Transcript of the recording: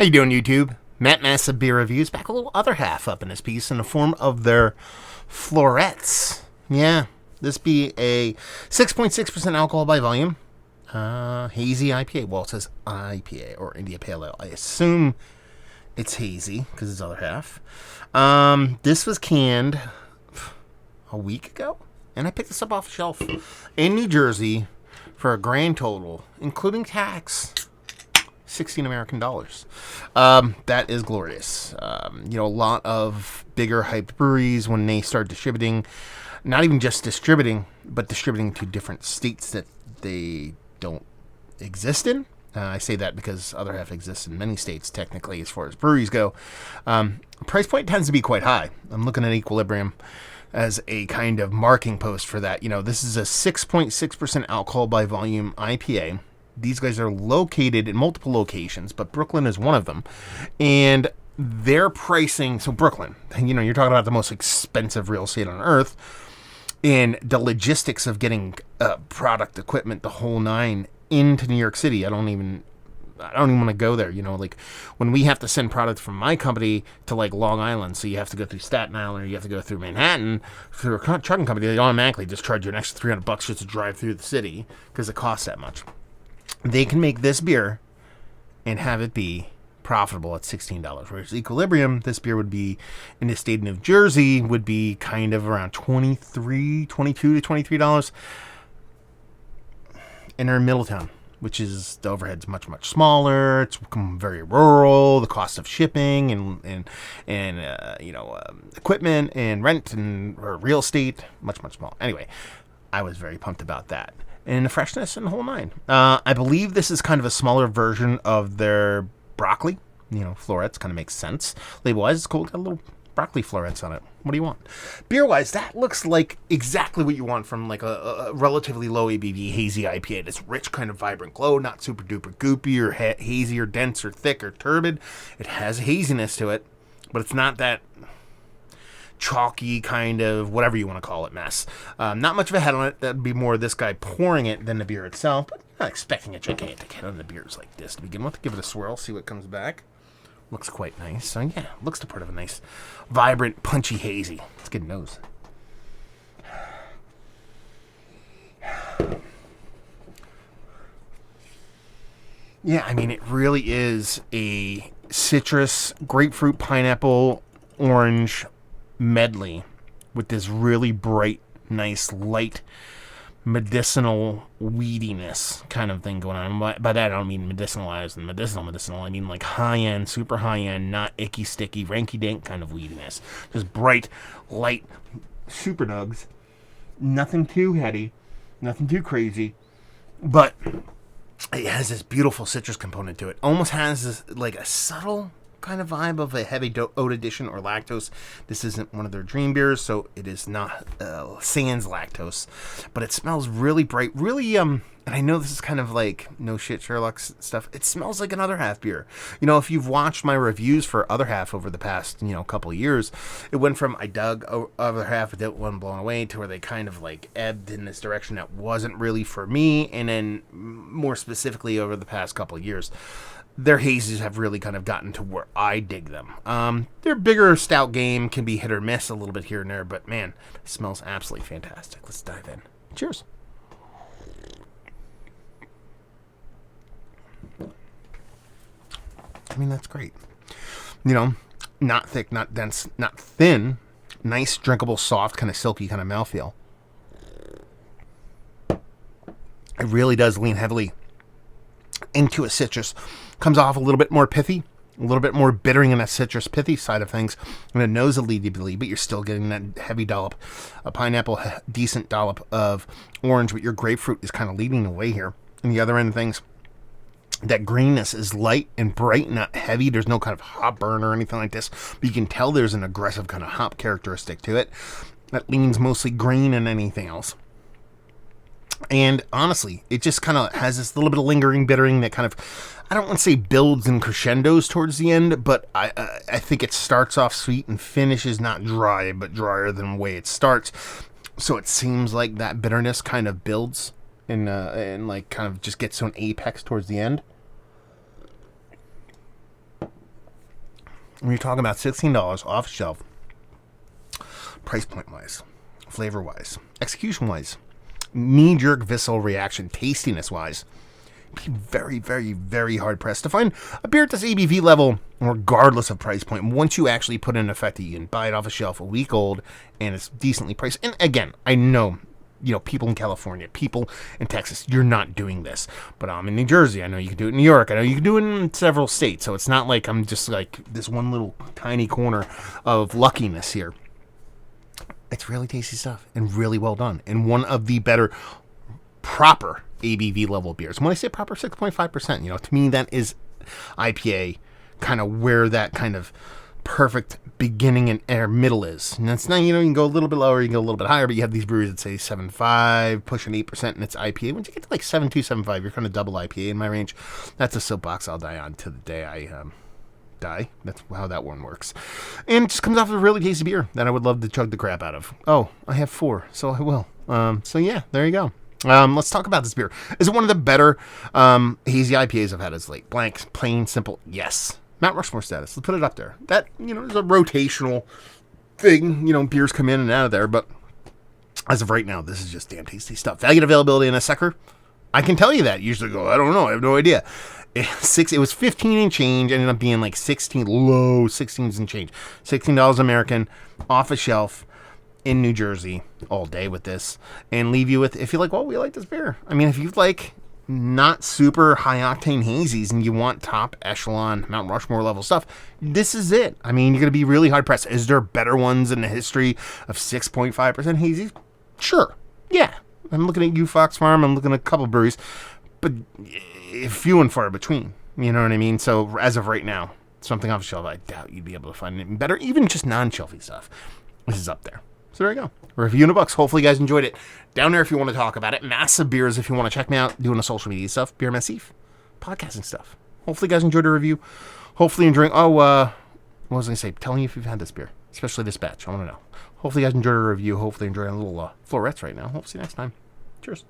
How you doing, YouTube? Matt Massive Beer Reviews back a little other half up in this piece in the form of their Florets. Yeah, this be a 6.6% alcohol by volume. Hazy IPA. Well, it says IPA or India Pale Ale. I assume it's hazy because it's the other half. This was canned a week ago, and I picked this up off the shelf in New Jersey for a grand total, including tax, $16 American dollars. That is glorious. A lot of bigger hyped breweries, when they start distributing, not even just distributing, but distributing to different states that they don't exist in. I say that because other half exists in many states, technically, as far as breweries go. Price point tends to be quite high. I'm looking at Equilibrium as a kind of marking post for that. This is a 6.6% alcohol by volume IPA. These guys are located in multiple locations, but Brooklyn is one of them. And their pricing, so Brooklyn, you're talking about the most expensive real estate on earth, and the logistics of getting product, equipment, the whole nine into New York City. I don't even want to go there. When we have to send product from my company to Long Island, so you have to go through Staten Island or you have to go through Manhattan through a trucking company, they automatically just charge you an extra $300 just to drive through the city because it costs that much. They can make this beer and have it be profitable at $16. Whereas Equilibrium, this beer would be in the state of New Jersey, would be kind of around $22 to $23. And they're in Middletown, which is, the overhead's much, much smaller. It's become very rural. The cost of shipping and equipment and rent or real estate, much, much smaller. Anyway, I was very pumped about that. And the freshness and the whole nine. I believe this is kind of a smaller version of their broccoli. Florets kind of makes sense. Label-wise, it's cool. Got a little broccoli florets on it. What do you want? Beer-wise, that looks like exactly what you want from a relatively low ABV hazy IPA. This rich kind of vibrant glow, not super duper goopy or hazy or dense or thick or turbid. It has haziness to it, but it's not that chalky kind of whatever you want to call it mess. Not much of a head on it. That'd be more this guy pouring it than the beer itself, but I'm not expecting a gigantic head on the beers like this to begin with. Give it a swirl, see what comes back. Looks quite nice. So yeah, looks the part of a nice, vibrant, punchy hazy. Let's get a nose. Yeah, it really is a citrus, grapefruit, pineapple, orange medley with this really bright, nice, light, medicinal weediness kind of thing going on. By that, I don't mean medicinalized and medicinal. I mean high-end, super high-end, not icky, sticky, ranky-dank kind of weediness. Just bright, light, super nugs. Nothing too heady, nothing too crazy, but it has this beautiful citrus component to it. Almost has this, a subtle kind of vibe of a heavy oat addition or lactose. This isn't one of their dream beers, so it is not sans lactose, but it smells really bright, really and I know this is kind of no shit Sherlock stuff. It smells like another half beer. If you've watched my reviews for other half over the past couple of years, it went from I dug other half, it didn't one blown away, to where they kind of ebbed in this direction that wasn't really for me, and then more specifically over the past couple of years, their hazes have really kind of gotten to where I dig them. Their bigger stout game can be hit or miss a little bit here and there, but man, it smells absolutely fantastic. Let's dive in. Cheers. That's great. Not thick, not dense, not thin. Nice, drinkable, soft, kind of silky kind of mouthfeel. It really does lean heavily into a citrus. Comes off a little bit more pithy, a little bit more bittering in that citrus pithy side of things, and a noseably, but you're still getting that heavy dollop, a pineapple, decent dollop of orange, but your grapefruit is kind of leading the way here. And the other end of things, that greenness is light and bright, not heavy. There's no kind of hop burn or anything like this, but you can tell there's an aggressive kind of hop characteristic to it that leans mostly green and anything else. And honestly, it just kind of has this little bit of lingering bittering that kind of, I don't want to say builds and crescendos towards the end, but I think it starts off sweet and finishes not dry, but drier than the way it starts. So it seems like that bitterness kind of builds and kind of just gets to an apex towards the end. when you're talking about $16 off shelf, price point wise, flavor wise, execution wise, knee-jerk visceral reaction, tastiness wise, be very, very, very hard pressed to find a beer at this ABV level, regardless of price point. Once you actually put in effect that you can buy it off a shelf a week old and it's decently priced. And again, I know, people in California, people in Texas, you're not doing this. But I'm in New Jersey. I know you can do it in New York. I know you can do it in several states. So it's not like I'm just like this one little tiny corner of luckiness here. It's really tasty stuff and really well done. And one of the better proper ABV level beers. When I say proper, 6.5%, to me that is IPA, kind of where that kind of perfect beginning and middle is. And that's not, you can go a little bit lower, you can go a little bit higher, but you have these breweries that say 7.5, pushing 8%, and it's IPA. Once you get to like 7.2, 7.5, you're kind of double IPA in my range. That's a soapbox I'll die on to the day I die. That's how that one works. And it just comes off of a really tasty beer that I would love to chug the crap out of. Oh, I have 4, so I will. So yeah, there you go. Let's talk about this beer. Is it one of the better hazy IPAs I've had as late? Blank, plain, simple, yes. Mount Rushmore status. Let's put it up there. That, is a rotational thing. Beers come in and out of there, but as of right now, this is just damn tasty stuff. Value and availability in a sector, I can tell you that. Usually go, I don't know, I have no idea. It was 15 and change, ended up being like 16, low 16s and change. $16 American, off a shelf, in New Jersey all day with this, and leave you with, if you're like, well, we like this beer. I mean, if you like not super high octane hazies and you want top echelon Mount Rushmore level stuff, this is it. I mean, you're going to be really hard pressed. Is there better ones in the history of 6.5% hazies? Sure. Yeah. I'm looking at you, Fox Farm. I'm looking at a couple breweries, but few and far between. You know what I mean? So as of right now, something off the shelf, I doubt you'd be able to find it better. Even just non-shelfy stuff. This is up there. So there you go. Review in a box. Hopefully you guys enjoyed it. Down there if you want to talk about it. Massive Beers if you want to check me out doing the social media stuff. Beer Massif. Podcasting stuff. Hopefully you guys enjoyed the review. Hopefully enjoying... what was I going to say? Telling you if you've had this beer. Especially this batch. I want to know. Hopefully you guys enjoyed the review. Hopefully enjoying a little Florets right now. Hope to see you next time. Cheers.